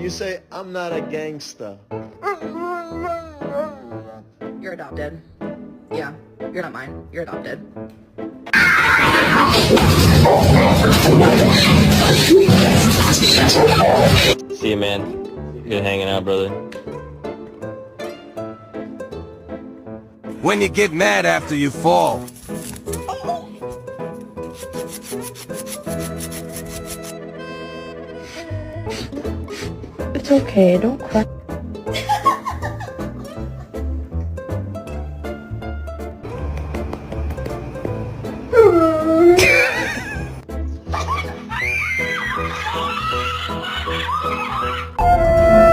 Can you say, I'm not a gangster? You're adopted. Yeah, you're not mine. You're adopted. See you, man. Good hanging out, brother. When you get mad after you fall. It's okay, don't cry.